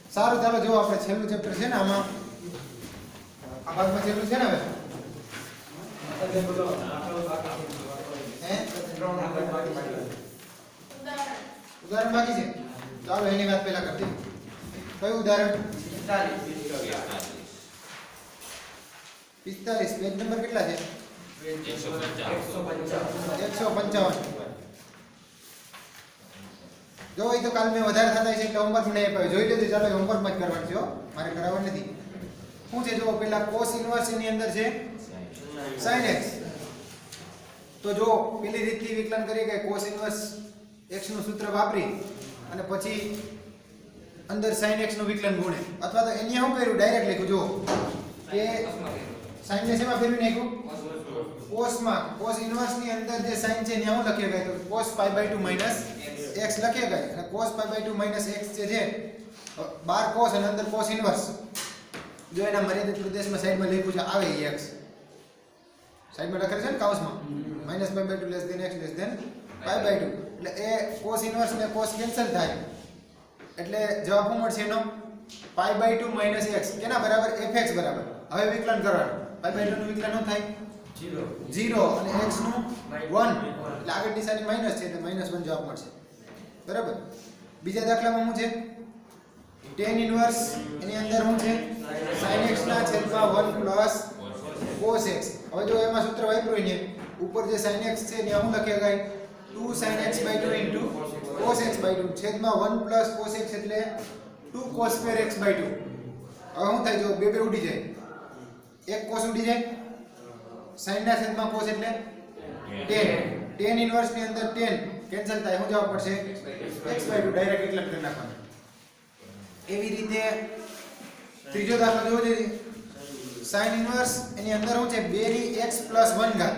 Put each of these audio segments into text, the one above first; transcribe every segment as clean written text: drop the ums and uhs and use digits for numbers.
સારું ચાલો જો આપણે છેલ્લું ચેપ્ટર છે ને આમાં આ ભાગમાં છેલ્લું છે ને હવે ઉદાહરણ બાકી છે ચાલો એની વાત પહેલા કરતી કયું ઉદાહરણ 45 પેજ નંબર કેટલા છે 155 જો એ તો કાલ મેં વધારે થતા છે એટલે હોમવર્ક મને આપ્યો જોઈ લેજો ચાલો હોમવર્ક માં જ કરવાનું છે હો મારે કરાવવાનું નથી શું છે જો પેલા cos ઇન્વર્સ ની અંદર છે sin x તો જો પેલી રીતથી વિકલન કરીએ કે cos ઇન્વર્સ x નું સૂત્ર વાપરી અને પછી અંદર sin x નું વિકલન ગુણે અથવા તો અહીંયા શું કર્યું ડાયરેક્ટ લખ્યું જો કે sin ને શેમાં ફેરવી નાખ્યું cos માં cos ઇન્વર્સ ની અંદર જે sin છે ત્યાં શું લખીએ તો cos π/2 x લખીએ ગઈ અને cos π/2 x જે છે બાર cos અને અંદર cos ઇન્વર્સ જો એના મર્યાદિત પ્રદેશમાં સાઈડમાં લખ્યું છે આવે x સાઈડમાં લખેલ છે ને કૌંસમાં -π/2 x π/2 એટલે એ cos ઇન્વર્સ ને cos કેન્સલ થાય એટલે જવાબ શું મળશે એનો π/2 x કેના બરાબર fx બરાબર હવે વિકલન કરવાનું π/2 નું વિકલન શું થાય 0 અને x નું 1 એટલે આગળ નિશાની માઈનસ છે એટલે -1 જવાબ મળશે બરાબર બીજા દાખલામાં શું છે tan ઇન્વર્સ એની અંદર શું છે sin x ના છેદમાં 1 પ્લસ cos x હવે જો એમાં સૂત્ર વાપર્યું ને ઉપર જે sin x છે ત્યાં શું લખે ગઈ 2 sin x/2 cos x/2 છેદમાં 1 પ્લસ cos x એટલે 2 cos square x/2 હવે શું થાય જો બે ઉડી જાય એક cos ઉડી જાય sin ના છેદમાં cos એટલે tan ઇન્વર્સ ની અંદર tan કેન્સલ થાય શું જવાબ પડશે x/2 ડાયરેક્ટ વિકલન કરી નાખવાનું એવી રીતે ત્રીજો દાખલો જોવો છે sin ઇન્વર્સ એની અંદર શું છે 2 ની x + 1 ઘાત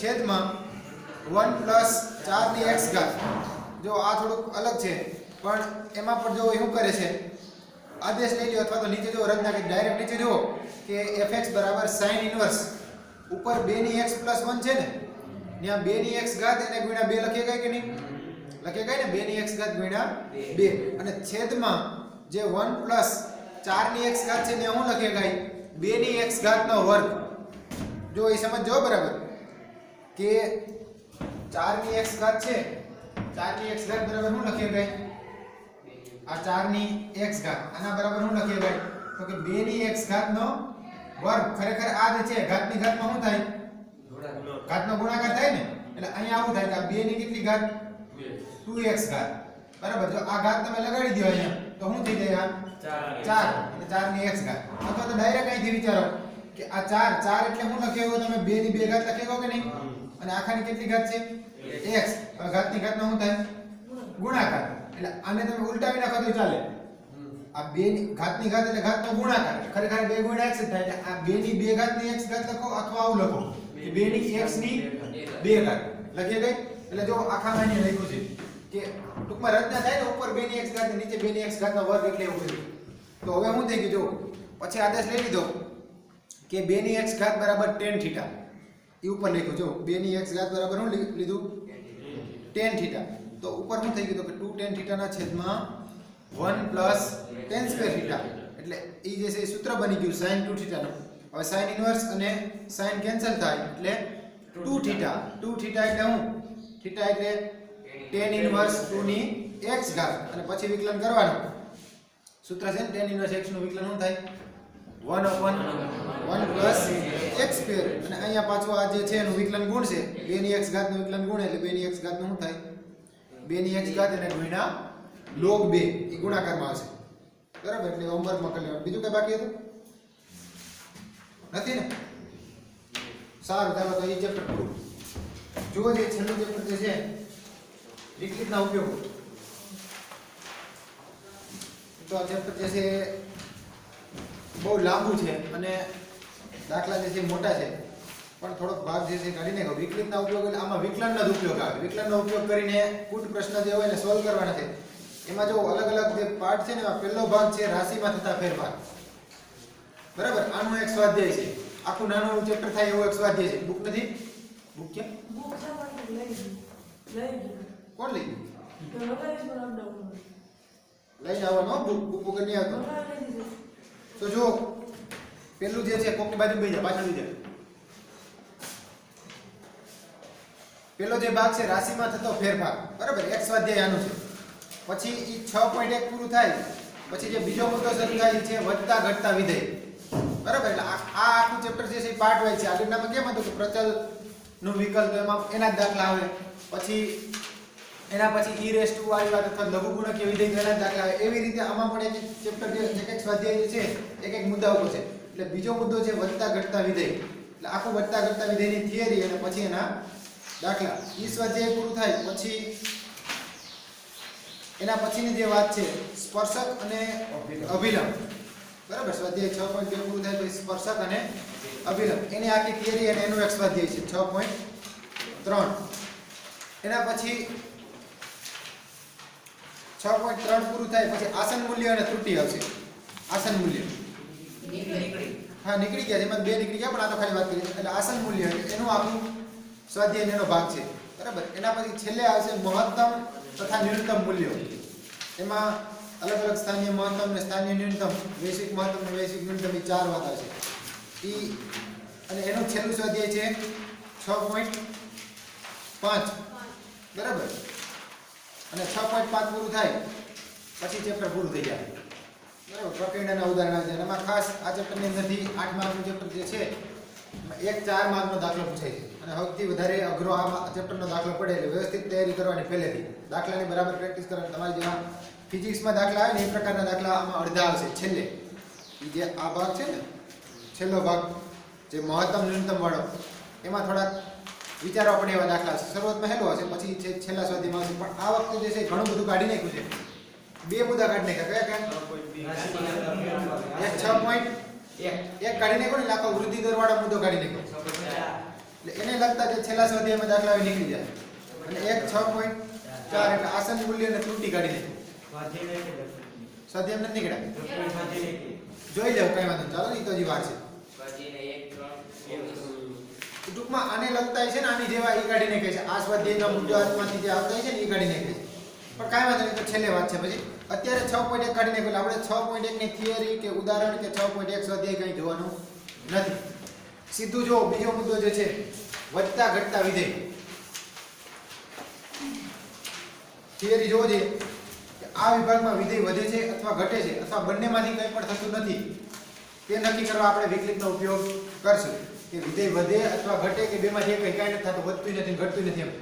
છેદમાં 1 + 4 ની x ઘાત જો આ થોડુંક અલગ છે પણ એમાં પણ જો શું કરે છે આદેશ લઈ લ્યો અથવા તો નીચે જો રદ ના કરી ડાયરેક્ટ નીચે જુઓ કે fx = sin ઇન્વર્સ ઉપર 2 ની x + 1 છે ને ત્યાં 2 ની x ઘાત એને ગુણ્યા 2 લખી ગઈ કે નહીં લખી ગઈ ને 2 ની x ઘાત ગુણ્યા 2 અને છેદમાં જે 1 + 4 ની x ઘાત છે ને હું લખી ગઈ 2 ની x ઘાત નો વર્ગ જો એ સમજો બરાબર કે 4 ની x ઘાત છે 4 ની x ઘાત બરાબર શું લખી ગઈ આ 4 ની x ઘાત આના બરાબર શું લખી ગઈ તો કે 2 ની x ઘાત નો વર્ગ ખરેખર આ જે છે ઘાતની ઘાતમાં શું થાય ઘાતનો ગુણાકાર થાય ને એટલે અહીંયા આવું થાય કે આ 2 ની કેટલી ઘાત 2x ઘાત બરાબર જો આ ઘાત તમે લગાડી દો અહીંયા તો શું થઈ જાય આ 4 અને 4 ની x ઘાત અથવા તો ડાયરેક્ટ અહીંથી વિચારો કે આ 4 એટલે શું લખ્યો તમે 2 ની 2 ઘાત લખ્યો કે નહીં અને આખાની કેટલી ઘાત છે x હવે ઘાતની ઘાતનો શું થાય ગુણાકાર એટલે આને તમે ઉલટાવી નાખો તો ચાલે આ 2 ની ઘાતની ઘાત એટલે ઘાતનો ગુણાકાર ખરેખર 2 ગુણ્યા x જ થાય એટલે આ 2 ની 2 ઘાતની x ઘાત લખો અથવા આવું લખો કે 2 ની x ની 2 ઘાત લખી ગઈ એટલે જો આખામાં અહીંયા લખ્યું છે કે ટૂંકમાં રચના થાય ને ઉપર 2 ની x ઘાત નીચે 2 ની x ઘાત નો વર્ગ એટલે એવું થયું તો હવે શું થઈ ગયું જો પછી આદેશ લઈ લીધો કે 2 ની x ઘાત બરાબર tan થીટા એ ઉપર લખ્યું જો 2 ની x ઘાત બરાબર શું લીધું tan થીટા તો ઉપર શું થઈ ગયું તો કે 2 tan થીટા ના છેદમાં 1 પ્લસ tan સ્ક્વેર થીટા એટલે એ જે છે સૂત્ર બની ગયું sin 2 થીટા નું હવે sin ઇન્વર્સ અને sin કેન્સલ થાય એટલે 2 થીટા એટલે શું થીટા એટલે tan ઇન્વર્સ 2 ની x ઘાત અને પછી વિકલન કરવાનું સૂત્ર છે ને tan ઇન્વર્સ x નું વિકલન શું થાય 1/1 પ્લસ x સ્ક્વેર અને અહીંયા પાછું આ જે છે એનું વિકલન ગુણ છે 2 ની x ઘાત નું વિકલન ગુણ એટલે 2 ની x ઘાત નું શું થાય 2 ની x ઘાત અને ગુણ્યા log 2 એ ગુણાકારમાં આવશે બરાબર એટલે હોમવર્કમાં કરી લેવાનું બીજું કઈ બાકી હતું નથી ને સારું ચાલો તો એ ચેપ્ટર પૂરું જુઓ જે છેલ્લું ચેપ્ટર જે છે વિકલિતના ઉપયોગો તો આ ચેપ્ટર જે છે બહુ લાંબુ છે અને દાખલા જે છે મોટા છે પણ થોડોક ભાગ જે છે કાઢી નાખો વિકલિતના ઉપયોગ એટલે આમાં વિકલનનો જ ઉપયોગ આવે વિકલનનો ઉપયોગ કરીને કુટ પ્રશ્ન જે હોય ને સોલ્વ કરવાના છે એમાં જો અલગ અલગ જે પાર્ટ છે ને એમાં પહેલો ભાગ છે રાશિમાં થતા ફેરફાર બરાબર આનું એક સ્વાધ્યાય છે આખું નાનું ચેપ્ટર થાય એવો એક સ્વાધ્યાય છે બુક નથી બુક કે બુક સામાન્ય લઈ કોણ લઈ ગયું તો લગાવી પણ અપડાઉન લઈને આવવાનો બુક વગર નહીં આવતો. તો જો પેલું જે છે કોકની બાજુ બેસી જા, પાછળ બેસી જા. પેલો જે ભાગ છે રાશિમાં થતો ફેરફાર, બરાબર, એક સ્વાધ્યાય આનું છે. પછી ઈ 6.1 પૂરું થાય પછી જે બીજો મુદ્દો શરૂ થાય છે વધતા ઘટતા વિધેય, બરાબર. એટલે આ આખું ચેપ્ટર જે છે પાર્ટ વાઇઝ છે. આગળનામાં કેમ હતું કે પ્રચલ નું વિકલ્પ, એમાં એના જ દાખલા આવે. પછી એના પછી ઈ રેસ ટુ વાળી વાત અથવા લઘુગુણકીય વિધેય એના જ દાખલા આવે. એવી રીતે આમાં પણ એક ચેપ્ટર જે એક સ્વાધ્યાય જે છે એક મુદ્દા ઉપર છે. એટલે બીજો મુદ્દો છે વધતા ઘટતા વિધેય. એટલે આખું વધતા ઘટતા વિધેયની થિયરી અને પછી એના દાખલા. ઈ સ્વાધ્યાય પૂરું થાય પછી એના પછીની જે વાત છે સ્પર્શક અને અભિલંબ, બરાબર. સ્વાધ્યાય 6.2 પૂરું થાય પછી સ્પર્શક અને અભિલંબ એની આખી થિયરી અને એનું એક સ્વાધ્યાય છે 6.3. એના પછી 6.3 પૂરું થાય પછી આસન મૂલ્ય અને ત્રુટિ આવશે. આસન મૂલ્ય હા નીકળી ગયા, જેમાં બે નીકળી ગયા પણ આ તો ખાલી વાત કરી. એટલે આસન મૂલ્ય એનું આખું સ્વાધ્યાય એનો ભાગ છે, બરાબર. એના પછી છેલ્લે આવશે મહત્તમ તથા ન્યૂનતમ મૂલ્યો. એમાં અલગ અલગ સ્થાનીય મહત્તમ ને સ્થાનીય ન્યૂનતમ, વૈશ્વિક મહત્તમ ને વૈશ્વિક ન્યૂનતમ એ ચાર વાત આવશે. ઈ અને એનું છેલ્લું સ્વાધ્યાય છે 6.5, બરાબર. અને 6.5 પૂરું થાય પછી ચેપ્ટર પૂરું થઈ જાય, બરાબર. પ્રકરણના ઉદાહરણ આવે છે. એમાં ખાસ આ ચેપ્ટરની અંદરથી 8 માર્કનું ચેપ્ટર જે છે એક 4 માર્કનો દાખલો પૂછાય છે. અને સૌથી વધારે અઘરો આ ચેપ્ટરનો દાખલો પડે એટલે વ્યવસ્થિત તૈયારી કરવાની પહેલેથી. દાખલાની બરાબર પ્રેક્ટિસ કરવાની. તમારી જેવા ફિઝિક્સમાં દાખલા આવે ને એ પ્રકારના દાખલા આમાં અડધા આવશે છેલ્લે. એ જે આ ભાગ છે ને છેલ્લો ભાગ જે મહત્તમ ન્યૂનતમ વાળો, એમાં થોડાક વિચારવા પડે એવા દાખલા છે. શરૂઆતમાં હેલો હશે પછી છેલ્લા સ્વાધ્યાયમાં આવશે. પણ આ વખતે જે છે ઘણું બધું કાઢી નાખ્યું છે. બે મુદ્દા કાઢી નાખ્યા. કયા એક 6.1 કાઢી નાખ્યો ને, આખો વૃદ્ધિ દર વાળો મુદ્દો કાઢી નાખ્યો. એટલે એને લગતા જે છેલ્લા સ્વાધ્યાયમાં દાખલા આવે નીકળી જાય. અને એક 6.4 એટલે આસન મૂલ્ય અને ત્રુટિ કાઢી નાખ્યો. સ્વાધ્યાય નથી નીકળ્યા, જોઈ લેવું કઈ વાંધો. ચાલો ને તો હજી વાર છે. ટૂંકમાં આને લગતા છે ને આની જેવા ઈ કાઢી નાખે છે. આ સ્વાધ્યાયનો મુદ્દો આમાંથી જે આવતા છે ને ઈ કાઢી નાખે છે. પણ કાંઈ વાંધો નહીં, તો છેલ્લે વાત છે. પછી અત્યારે 6.1 કાઢી નાખ્યું એટલે આપણે 6.1 ની થિયરી કે ઉદાહરણ કે 6.1 સ્વાધ્યાય કંઈ જોવાનું નથી. સીધું જો બીજો મુદ્દો જે છે વધતા ઘટતા વિધેય. થિયરી જોવો છે કે આ વિભાગમાં વિધેય વધે છે અથવા ઘટે છે અથવા બંનેમાંથી કંઈ પણ થતું નથી. તે નક્કી કરવા આપણે વિકલિતનો ઉપયોગ કરશું કે વિધેય વધે અથવા ઘટે કે બેમાંથી એક કંઈ નથી થતું, વધતું નથી ઘટતું નથી એમ.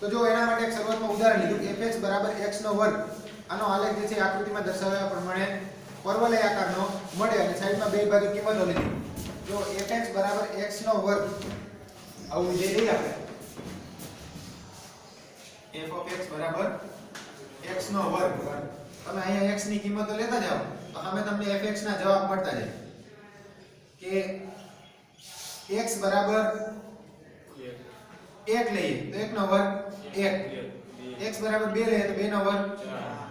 તો જો એના માટે એક શરૂઆતમાં ઉદાહરણ લીધું fx = x નો વર્ગ. આનો આલેખ જે છે આકૃતિમાં દર્શાવ્યા પ્રમાણે પરવલય આકારનો મળે અને સાઈડમાં બે બાજુ કિંમતો લીધી. જો fx = x નો વર્ગ આવું જે લઈએ આપણે f of x = x નો વર્ગ. તમે અહીંયા x ની કિંમતો લેતા જાઓ તો સામે તમને fx ના જવાબ મળતા જાય કે x = 1 લઈએ તો 1 નો વર્ગ 1, x = 2 લઈએ તો 2 નો વર્ગ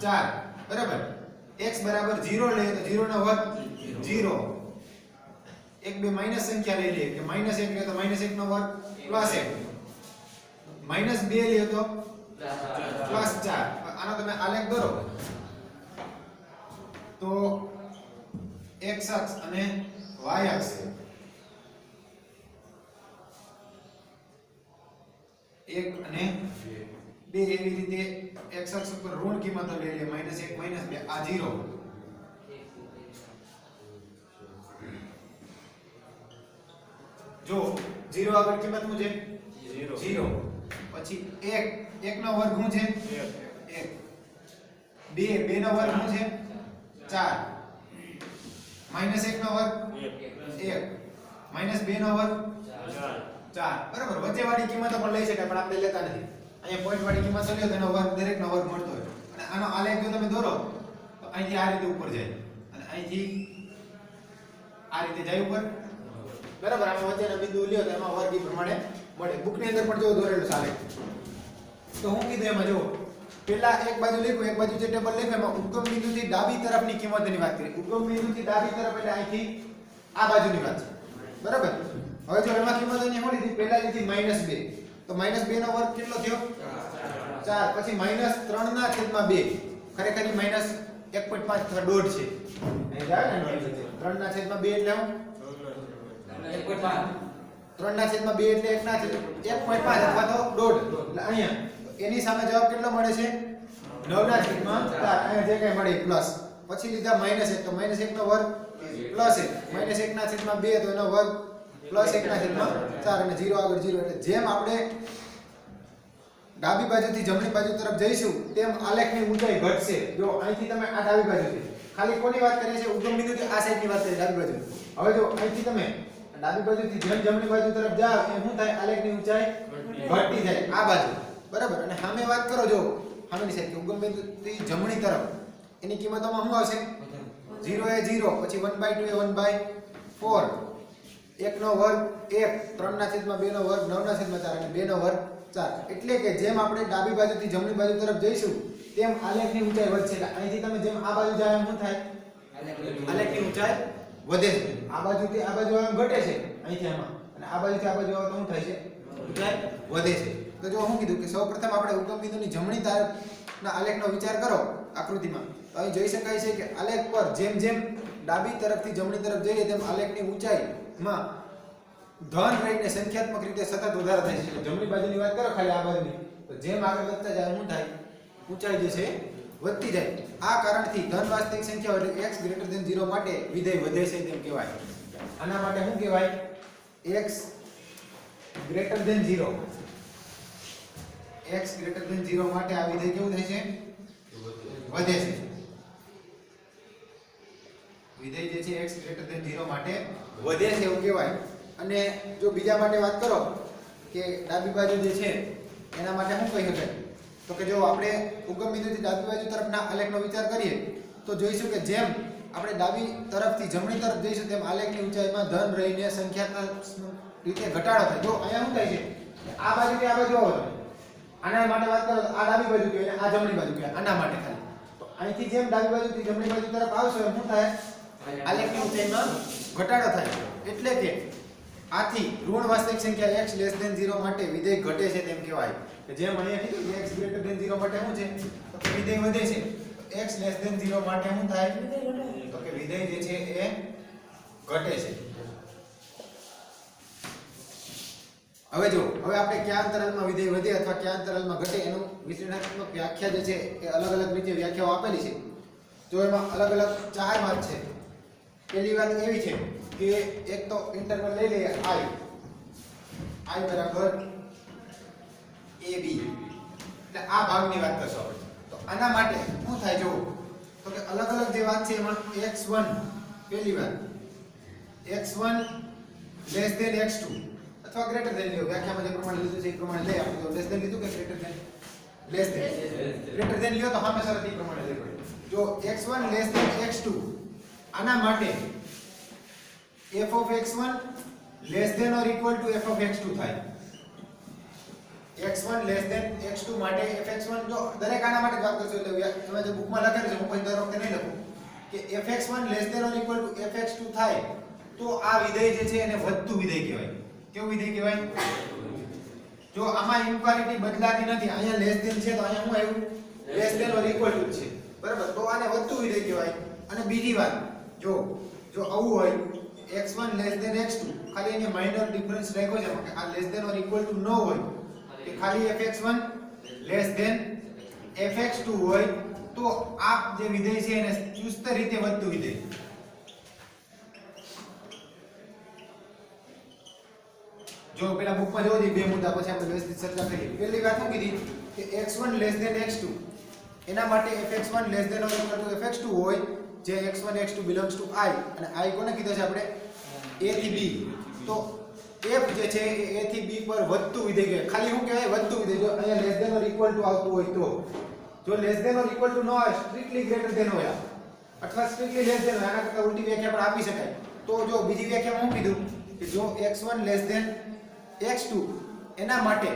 4, બરાબર. x = 0 લઈએ તો 0 નો વર્ગ 0. એક બે માઈનસ સંખ્યા લઈ લઈએ કે -1 લઈએ તો -1 નો વર્ગ +1, -2 લઈએ તો +4. આનો તમે આલેખ દોરો તો x અક્ષ અને y અક્ષ 1 અને 2 એવી રીતે x અક્ષ ઉપર ઋણ કિંમતો લઈ લે -1 -2 આ 0. જો 0 આગળ કિંમત શું છે 0. પછી 1 નો વર્ગ શું છે 1, 2 નો વર્ગ શું છે 4, -1 નો વર્ગ 1, -2 નો વર્ગ 4, બરાબર. વચ્ચે વાળી કિંમતો પણ લઈ શકાય પણ આપણે લેતા નથી. અહીંયા પોઈન્ટ વાળી કિંમત લ્યો તો એનો વર્ગ દરેકનો વર્ગ મળતો હોય. અને આનો આલેખ જો તમે દોરો તો અહીંથી આ રીતે ઉપર જાય અને અહીંથી આ રીતે જાય ઉપર, બરાબર. આમાં વચ્ચેના બિંદુ લ્યો તો એમાં વર્ગ ઈ પ્રમાણે મળે. બુકની અંદર પણ જો દોરેલું ચાલે. તો હું કીધું એમાં જો પેલા એક બાજુ લખ્યું, એક બાજુ જે ટેબલ લખ્યું એમાં ઉદ્ગમ બિંદુથી ડાબી તરફની કિંમતની વાત કરી. ઉદ્ગમ બિંદુથી ડાબી તરફ એટલે અહીંથી આ બાજુની વાત છે, બરાબર. હવે જો એમાં કિંમતોની શું લીધી, પહેલા લીધી -2 તો -2 નો વર્ગ કેટલો થયો 4, પછી -3/2 ખરેખર ઈ 1.5 અથવા દોઢ છે અહીં જાય ને 3/2 એટલે હું 1.5 3/2 એટલે 1/5 અથવા તો દોઢ એટલે અહીંયા એની સામે જવાબ કેટલો મળે છે 9/4 અહીંયા જે કઈ મળે પ્લસ પછી લીધા -1 તો -1 નો વર્ગ પ્લસ 1 -1/2 તો એનો વર્ગ પ્લસ 1/4 અને 0 આગળ 0 એટલે જેમ આપણે ડાબી બાજુથી જમણી બાજુ તરફ જઈશું તેમ આલેખની ઊંચાઈ ઘટશે જો અહીંથી તમે આ ડાબી બાજુથી ખાલી કોની વાત કરીએ છીએ ઉગમ બિંદુથી આ સાઈડની વાત કરીએ ડાબી બાજુ હવે જો અહીંથી તમે ડાબી બાજુથી જેમ જમણી બાજુ તરફ જાઓ એમ શું થાય આલેખની ઊંચાઈ ઘટતી જાય આ બાજુ બરાબર અને સામે વાત કરો જો સામેની સાઈડ ઉગમ બિંદુથી જમણી તરફ એની કિંમતોમાં શું આવશે 0 એ 0 પછી 1/2 એ 1/4 1 નો વર્ગ 1 3/2 નો વર્ગ 9/4 અને 2 નો વર્ગ 4 એટલે કે જેમ આપણે ડાબી બાજુથી જમણી બાજુ તરફ જઈશું તેમ આલેખની ઊંચાઈ વધશે એટલે અહીંથી તમે જેમ આ બાજુ જાય એમ શું થાય આલેખની ઊંચાઈ વધે છે આ બાજુથી આ બાજુ આમ ઘટે છે અહીંથી આમાં અને આ બાજુથી આ બાજુ આવે તો શું થાય છે ઊંચાઈ વધે છે તો જો હું કીધું કે સૌપ્રથમ આપણે ઉગમ બિંદુની જમણી તરફના આલેખનો વિચાર કરો આકૃતિમાં તો અહીં જોઈ શકાય છે કે આલેખ પર જેમ જેમ ડાબી તરફથી જમણી તરફ જઈએ તેમ આલેખની ઊંચાઈમાં ધન રહીને સંખ્યાત્મક રીતે સતત વધારો થાય છે જમણી બાજુની વાત કરો ખાલી આ બાજુની તો જેમ આગળ વધતા જાય શું થાય ઊંચાઈ જે છે વધતી જાય આ કારણથી ધન વાસ્તવિક સંખ્યાઓ એટલે x 0 માટે વિધેય વધે છે તેમ કહેવાય આના માટે શું કહેવાય x 0 x 0 માટે આ વિધેય કેવું થાય છે વધે છે વિધેય જે છે x 0 માટે વધે છે એવું કહેવાય અને જો બીજા માટે વાત કરો કે ડાબી બાજુ જે છે એના માટે શું કહી શકાય તો કે જો આપણે ઉગમ બિંદુથી ડાબી બાજુ તરફના આલેખનો વિચાર કરીએ તો જોઈશું કે જેમ આપણે ડાબી તરફથી જમણી તરફ જઈશું તેમ આલેખની ઊંચાઈમાં ધન રહીને સંખ્યાત્મક રીતે ઘટાડો થાય જો અહીંયા શું થાય છે આ બાજુથી આ બાજુ આવો આના માટે વાત કરો આ ડાબી બાજુ કહેવાય આ જમણી બાજુ કહેવાય આના માટે ખાલી તો અહીંથી જેમ ડાબી બાજુથી જમણી બાજુ તરફ આવશો એમ શું થાય આલેખની ઊંચાઈમાં ઘટાડો થાય એટલે કે આથી ઋણ વાસ્તવિક સંખ્યા x 0 માટે વિધેય ઘટે છે તેમ કહેવાય કે જેમ અહીંયા કીધું કે x 0 માટે શું છે તો કે વિધેય વધે છે x 0 માટે શું થાય તો કે વિધેય જે છે એ ઘટે છે હવે જો હવે આપણે કયા અંતરાલમાં વિધેય વધે અથવા કયા અંતરાલમાં ઘટે એનું વિશ્લેષણાત્મક વ્યાખ્યા જે છે એ અલગ અલગ રીતે વ્યાખ્યાઓ આપેલી છે જો એમાં અલગ અલગ ચાર વાત છે પહેલી વાત એવી છે કે એક તો ઇન્ટરવલ લઈ લઈએ i બરાબર ab એટલે આ ભાગની વાત કરશો આપણે તો આના માટે શું થાય જો તો કે અલગ અલગ જે વાત છે એમાં x1 પહેલી વાત x1 x2 અથવા ગ્રેટર ધેન લ્યો વ્યાખ્યામાં જે પ્રમાણે લીધું છે એ પ્રમાણે લઈ આપણે તો લેસ ધેન લીધું કે greater than less than greater than લ્યો તો હંમેશા શરત એ પ્રમાણે લઈ પડે જો x1 x2 આના માટે f of x1 less than or equal to f of x2 થાય x1 less than x2 માટે fx1 જો દરેક આના માટે વાત કરશો એટલે એમાં જે બુકમાં લખેલું છે હું કોઈ દર વખતે નહીં લખું કે fx1 less than or equal to fx2 થાય તો આ વિધેય જે છે એને વધતું વિધેય કહેવાય કેવું વિધેય કહેવાય જો આમાં ઇન્ક્વાલિટી બદલાતી નથી અહીંયા લેસ ધેન છે તો અહીંયા શું આવ્યું less than or equal to છે બરાબર તો આને વધતું વિધેય કહેવાય અને બીજી વાત જો આવું હોય x1 less than x2 ખાલી એને માઇનર ડિફરન્સ રાખ્યો છે કે આ less than or equal to ન હોય કે ખાલી fx1 less than fx2 હોય તો આ જે વિધેય છે એને ચુસ્ત રીતે વધતું વિધેય જો પેલા બુકમાં જોજો બે મુદ્દા પછી આપણે વ્યવસ્થિત ચર્ચા કરીએ પહેલી વાત શું કીધી કે x1 less than x2 એના માટે fx1 less than or equal to fx2 હોય જે x1 x2 belongs to i અને i કોને કીધો છે આપણે a થી b તો f જે છે એ a થી b પર વધતું વિધેય કહેવાય ખાલી શું કહેવાય વધતું વિધેય જો અહીંયા less than or equal to આવતું હોય તો જો less than or equal to ન હોય સ્ટ્રિક્ટલી ગ્રેટર ધેન હોય અથવા સ્ટ્રિક્ટલી લેસ ધેન હોય આના કરતા ઉલટી વ્યાખ્યા પણ આપી શકાય તો જો બીજી વ્યાખ્યામાં હું કીધું કે જો x1 less than x2 એના માટે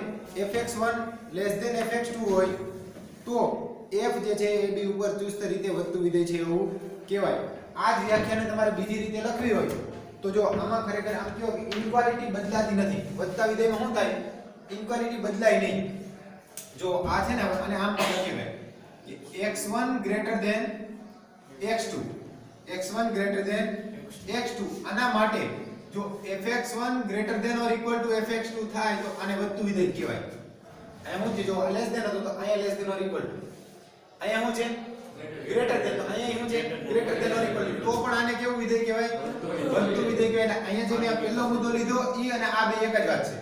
fx1 less than fx2 હોય તો f જે છે એ b ઉપર ચુસ્ત રીતે વધતું વિધેય છે એવું કહેવાય આ જ વ્યાખ્યાને તમારે બીજી રીતે લખવી હોય તો જો આમાં ખરેખર આમ કહો કે ઇન્ક્વાલિટી બદલાતી નથી વધતા વિધેયમાં શું થાય ઇન્ક્વાલિટી બદલાય નહીં જો આ છે ને અને આમ પણ લખી કે x1 greater than x2 x1 greater than x2 આના માટે જો fx1 greater than or equal to fx2 થાય તો આને વધતું વિધેય કહેવાય. અહીંયા હું છે જો લેસ ધેન હતો તો અહીંયા less than or equal to, અહીંયા હું છે ગ્રેટર ધેન, તો અહીંયા હું છે greater than or equal to, તો પણ આને કેવું વિધેય કહેવાય? વધતું વિધેય કહેવાય. એટલે અહીંયા જે મેં પહેલો મુદ્દો લીધો ઈ અને આ બે એક જ વાત છે.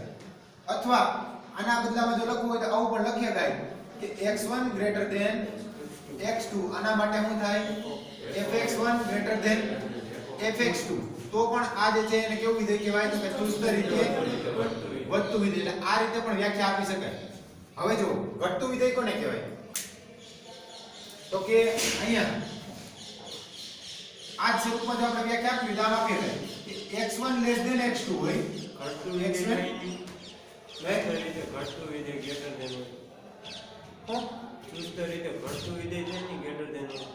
અથવા આના બદલામાં જો લખવું હોય તો આવું પણ લખી શકાય કે x1 greater than x2 આના માટે શું થાય? fx1 greater than fx2, તો પણ આ જે છે એને કેવું વિધેય કહેવાય? તો કે ચુસ્ત રીતે વધતું વિધેય. એટલે આ રીતે પણ વ્યાખ્યા આપી શકાય. હવે જો ઘટતું વિધેય કોને કહેવાય? તો કે અહીંયા આ સ્વરૂપમાં જો આપણે વ્યાખ્યા આપી તો આમ આપી શકાય કે x1 less than x2 હોય, ઘટતું x1 વિધેય રીતે ઘટતું વિધેય greater than હોય. ચુસ્ત રીતે ઘટતું વિધેય છે ને greater than હોય.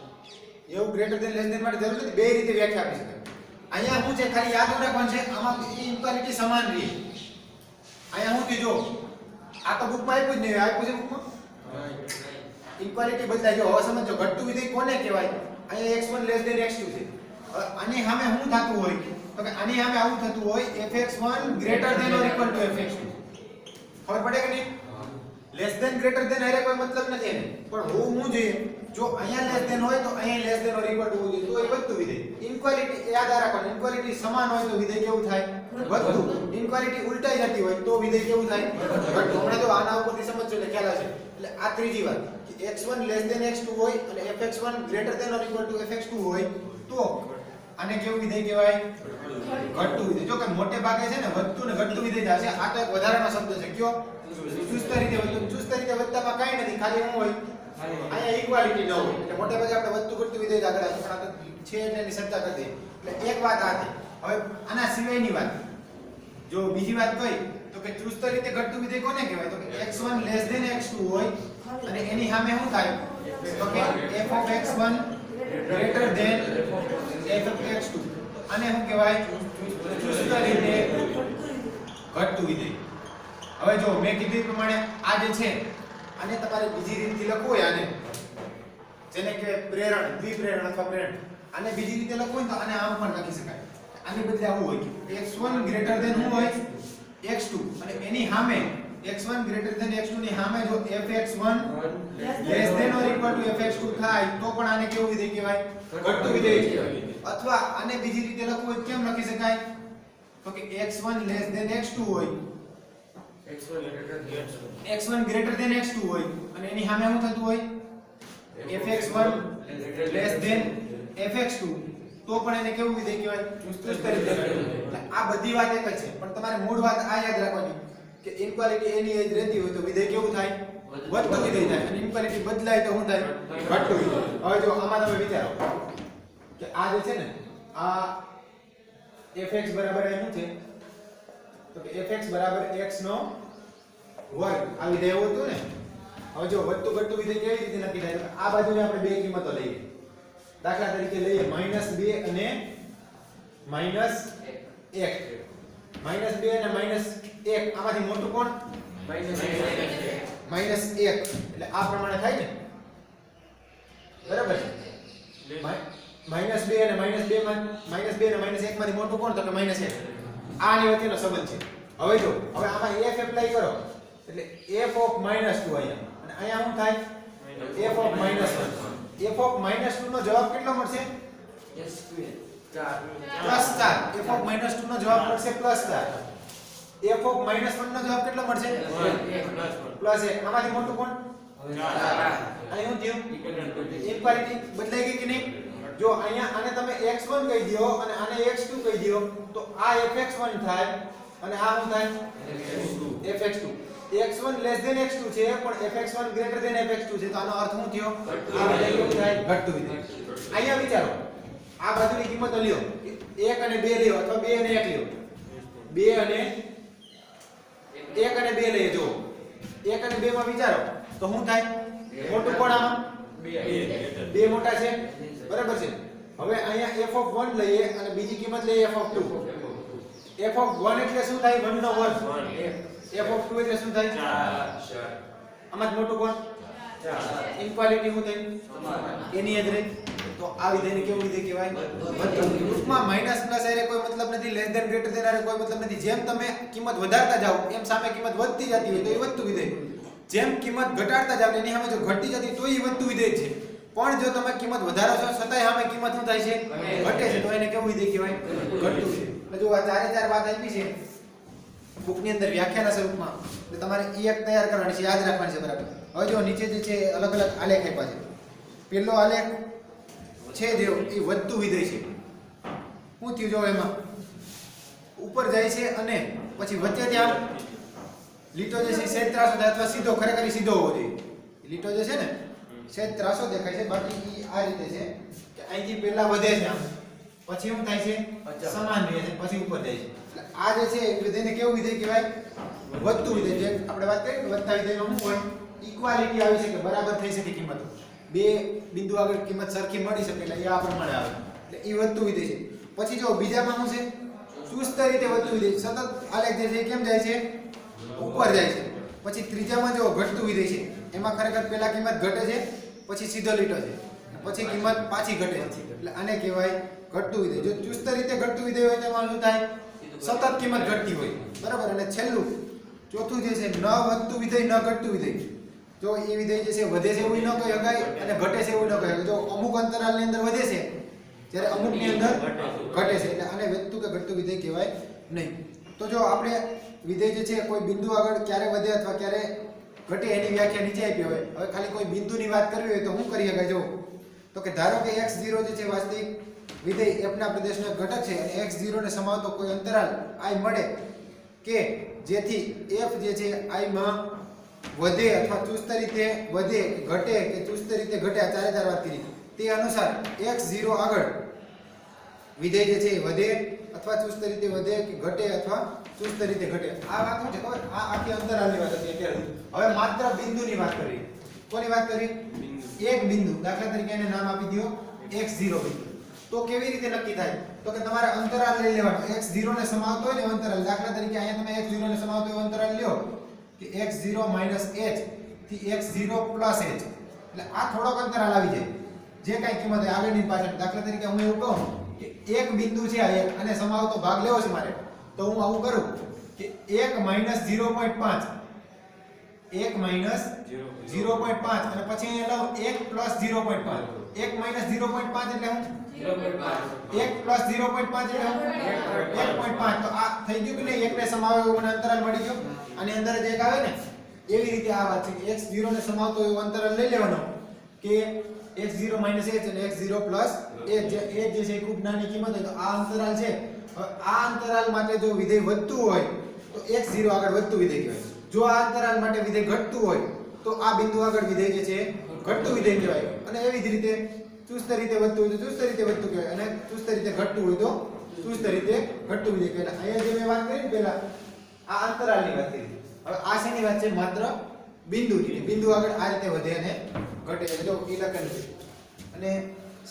એવું ગ્રેટર ધેન લેસ ધેન માટે જરૂર નથી, બે રીતે વ્યાખ્યા આપી શકાય. અહીંયા હું છે ખાલી યાદ રાખવાનું છે, આમાં ઇક્વાલિટી સમાન રહે. અહીંયા હું જો આ તો બુકમાં આપ્યું જ નહીં, આપ્યું છે બુકમાં ઇક્વાલિટી બદલાય. જો હવે સમજો ઘટતું વિધેય કોને કહેવાય? અહીંયા x1 લેસ ધેન x2 છે. હવે આની સામે શું થતું હોય? તો કે આની સામે આવું થતું હોય fx1 greater than or equal to fx2. ખબર પડે કે નહીં? લેસ ધેન ગ્રેટર ધેન હારે કોઈ મતલબ નથી એને, પણ હું જોઈએ જો અહીંયા લેસ ધેન હોય તો અહીંયા less than or equal to હોવું જોઈએ, તો એ વધતું વિધેય. ઇક્વાલિટી યાદ રાખવાનું, ઇક્વાલિટી સમાન હોય તો વિધેય કેવું થાય? વધતું. ઇક્વાલિટી ઉલટાઈ જતી હોય તો વિધેય કેવું થાય? ઘટતું. હમણાં જો આના ઉપરથી સમજજો એટલે ખ્યાલ આવશે. એટલે આ ત્રીજી વાત કે x1 લેસ ધેન x2 હોય અને fx1 greater than or equal to fx2 હોય તો આને કેવું વિધેય કહેવાય? ઘટતું વિધેય. જો કે મોટે ભાગે છે ને વધતું ને ઘટતું વિધેય થશે. આ તો એક વધારાનો શબ્દ છે. કયો? ચુસ્ત રીતે વધતું. ચુસ્ત રીતે વધતામાં કાઈ નથી, ખાલી શું હોય? અહીંયા ઇક્વાલિટી ન હોય. એટલે મોટે ભાગે આપણે વધતું ઘટતું વિધેય આગળ આવે, પણ આ તો છે એટલે એની ચર્ચા કરી દઈએ. એટલે એક વાત આ હતી. હવે આના સિવાયની વાત જો બીજી વાત કઈ તો કે ચુસ્ત રીતે ઘટતું વિધેય કોને કહેવાય? તો કે x1 લેસ ધેન x2 હોય અને એની સામે શું થાય? તો કે f of x1 greater than f of x2. આને શું કહેવાય? ચુસ્ત રીતે ઘટતું વિધેય. હવે જો મેં કીધું પ્રમાણે આ જે છે આને તમારે બીજી રીતથી લખવું હોય, આને જેને કે પ્રેરણ, દ્વિપ્રેરણ અથવા પ્રેરણ, આને બીજી રીતે લખવું હોય તો આને આમ પણ લખી શકાય. આની બદલે આવું હોય કે x1 greater than શું હોય? x2 અને એની સામે x1 greater than x2 ની સામે જો fx1 less than or equal to fx2 થાય તો પણ આને કેવું વિધેય કહેવાય? ઘટતું વિધેય કહેવાય. અથવા આને બીજી રીતે લખવું હોય કેમ લખી શકાય? તો કે x1 less than x2 હોય, x1 greater than x2 હોય અને એની સામે શું થતું હોય? fx1 less than fx2, તો પણ એને કેવું વિધેય કહેવાય? ચુસ્ત રીતે. એટલે આ બધી વાત એક જ છે, પણ તમારે મૂળ વાત આ યાદ રાખવાની કે ઇક્વાલિટી એની એજ રહેતી હોય તો વિધેય કેવું થાય? વધતું વિધેય થાય. અને ઇક્વાલિટી બદલાય તો શું થાય? ઘટતું વિધેય. હવે જો આમાં તમે વિચારો કે આ જે છે ને આ fx બરાબર શું છે? તો કે fx બરાબર x નો વર્ગ આ વિધેય એવું હતું ને. હવે જો વધતું ઘટતું વિધેય કેવી રીતે નક્કી થાય? આ બાજુને આપણે બે કિંમતો લઈએ. દાખલા તરીકે લઈએ -2 અને -1. -2 અને -1 આમાંથી મોટું કોણ? -1. એટલે આ પ્રમાણે થાય ને, બરાબર છે? -2 અને -2 માં -1 માંથી મોટું કોણ? તો કે -1. આની વચ્ચેનો સંબંધ છે. હવે જો હવે આમાં f એપ્લાય કરો એટલે f of -2 અહીંયા અને અહીંયા શું થાય? f of -1. f of -2 નો જવાબ કેટલો મળશે? +4. f of -2 નો જવાબ મળશે +4. f of -1 નો જવાબ કેટલો મળશે? +1. આમાંથી મોટું કોણ? અહીં શું થયું? ઇક્વાલિટી બદલાઈ ગઈ કે નહીં? જો અહીંયા આને તમે x1 કહી દો અને આને x2 કહી દો તો આ fx1 થાય અને આ શું થાય? fx2. x1 less than x2 છે પણ fx1 greater than fx2 છે, તો આનો અર્થ શું થયો? આ વિધેય કેવું થાય? ઘટતું વિધેય. અહીંયા વિચારો આ બાજુની કિંમતો લ્યો, 1 અને 2 લ્યો અથવા 2 અને 1 લ્યો. 2 અને 1 અને 2 લઈએ. જો 1 અને 2 માં વિચારો તો શું થાય? મોટું કોણ આમાં? 2 મોટા છે, બરાબર છે? હવે અહીંયા f of 1 લઈએ અને બીજી કિંમત લઈએ f of 2. f of 1 એટલે શું થાય? 1 નો વર્ગ. f of 2 એટલે શું થાય? 4. આમાં મોટું કોણ? ઇક્વાલિટી શું થાય? એની જ રહી. તો આ વિધેયને કેવું વિધેય કહેવાય? વધતું વિધેય. ટૂંકમાં માઈનસ પ્લસ આરે કોઈ મતલબ નથી, લેસ ધેન ગ્રેટર ધેન આરે કોઈ મતલબ નથી. જેમ તમે કિંમત વધારતા જાઓ એમ સામે કિંમત વધતી જતી હોય તો એ વધતું વિધેય. જેમ કિંમત ઘટાડતા જાવ એની સામે જો ઘટતી જતી તો એ વધતું વિધેય છે. પણ જો તમે કિંમત વધારો છો છતાંય સામે કિંમત શું થાય છે? ઘટે છે. તો એને કેવું વિધેય કહેવાય? ઘટતું વિધેય. એટલે જો આ ચારે ચાર વાત આપી છે બુકની અંદર વ્યાખ્યાના સ્વરૂપમાં, એટલે તમારે એક તૈયાર કરવાની છે, યાદ રાખવાની છે બરાબર. હવે જો નીચે જે છે અલગ અલગ આલેખ આપ્યા છે. પહેલો આલેખ છે જો એ વધતું વિધેય છે. શું થયું જો એમાં ઉપર જાય છે અને પછી વચ્ચે ત્યાં લીટો જે છે સેજ ત્રાસો થાય અથવા સીધો, ખરેખર ઈ સીધો હોવો જોઈએ. લીટો જે છે ને સેજ ત્રાસો દેખાય છે, બાકી ઈ આ રીતે છે કે અહીંથી પહેલા વધે છે આમ, પછી શું થાય છે? સમાન રહે છે, પછી ઉપર જાય છે. એટલે આ જે છે એ વિધેયને કેવું વિધેય કહેવાય? વધતું વિધેય. જે આપણે વાત કરી કે વધતા વિધેયમાં શું હોય? ઇક્વાલિટી આવી શકે, બરાબર થઈ શકે કિંમતો. બે બિંદુ આગળ કિંમત સરખી મળી શકે એટલે એ આ પ્રમાણે આવે. એટલે એ વધતું વિધેય છે. પછી જો બીજામાં શું છે? ચુસ્ત રીતે વધતું વિધેય. સતત આલેખ જે છે કેમ જાય છે? ઉપર જાય છે. પછી ત્રીજામાં જો ઘટતું વિધેય છે, એમાં ખરેખર પહેલા કિંમત ઘટે છે, પછી સીધો લીટો છે, પછી કિંમત પાછી ઘટે છે. એટલે આને કહેવાય ઘટતું વિધેય. જો ચુસ્ત રીતે ઘટતું વિધેય હોય તેમાં શું થાય? સતત કિંમત ઘટતી હોય, બરાબર. અને છેલ્લું ચોથું જે છે ન વધતું વિધેય ન ઘટતું વિધેય. જો એ વિધેય જે છે વધે છે એવું ન કહી શકાય અને ઘટે છે એવું ન કહી શકાય. જો અમુક અંતરાલની અંદર વધે છે જ્યારે અમુકની અંદર ઘટે છે, એટલે આને વધતું કે ઘટતું વિધેય કહેવાય નહીં. તો જો આપણે વિધેય જે છે કોઈ બિંદુ આગળ ક્યારે વધે અથવા ક્યારે ઘટે એની વ્યાખ્યા નીચે આપી હોય. હવે ખાલી કોઈ બિંદુની વાત કરવી હોય તો શું કરી શકાય? જો તો કે ધારો કે x0 જે છે વાસ્તવિક વિધેય f ના પ્રદેશનો એક ઘટક છે અને x0 ને સમાવતો કોઈ અંતરાલ i મળે કે જેથી f જે છે i માં વધે અથવા ચુસ્ત રીતે વધે, ઘટે કે ચુસ્ત રીતે ઘટે, આ ચારે ચાર વાત કરી. તે અનુસાર x0 આગળ વિધેય જે છે વધે અથવા ચુસ્ત રીતે વધે કે ઘટે અથવા ચુસ્ત રીતે ઘટે. આ વાત શું છે ખબર? આ આખી અંતરાલની વાત હતી અત્યારે. હવે માત્ર બિંદુની વાત કરી. કોની વાત કરી? એક બિંદુ. દાખલા તરીકે એને નામ આપી દો x0 બિંદુ. તો કેવી રીતે નક્કી થાય? તો કે તમારે અંતરાલ લઈ લેવાનો. x0 ને સમાવતો હોય ને અંતરાલ. દાખલા તરીકે અહીંયા તમે x0 ને સમાવતો હોય અંતરાલ લ્યો કે x0 - h થી x0 + h. એટલે આ થોડોક અંતરાલ આવી જાય. જે કાંઈ કિંમત હોય આગળની પાછળ. દાખલા તરીકે હું એવું કહું કે એક બિંદુ છે આ એક અને સમાવતો ભાગ લેવો છે મારે, તો હું આવું કરું કે 1 - 0.5, 1 - 0.5 અને પછી અહીંયા લઉં 1 + 0.5. 1 - 0.5 એટલે હું 1 + 0.5 એટલે હું 1.5. તો આ થઈ ગયું કે નહીં? એકને સમાવે એવું મને અંતરાલ મળી ગયો. આની અંદર જ એક આવે ને, એવી રીતે આ વાત છે કે x0 ને સમાવતો એવો અંતરાલ લઈ લેવાનો કે x0 - h અને x0 + h. જે છે એ ખૂબ નાની કિંમત હોય તો આ અંતરાલ છે. આ અંતરાલ માટે જો વિધેય વધતું હોય તો x0 આગળ વધતું વિધેય કહેવાય. જો આ અંતરાલ માટે વિધેય ઘટતું હોય તો આ બિંદુ આગળ વિધેય જે છે ઘટતું વિધેય કહેવાય. અને એવી જ રીતે ચુસ્ત રીતે વધતું હોય તો ચુસ્ત રીતે વધતું કહેવાય અને ચુસ્ત રીતે ઘટતું હોય તો ચુસ્ત રીતે ઘટતું વિધેય કહેવાય. અહીંયા જે મેં વાત કરી ને પહેલા આ અંતરાલની વાત કરી. હવે આ શેની વાત છે? માત્ર બિંદુની. બિંદુ આગળ આ રીતે વધે અને ઘટે. જો એ લખેલું છે અને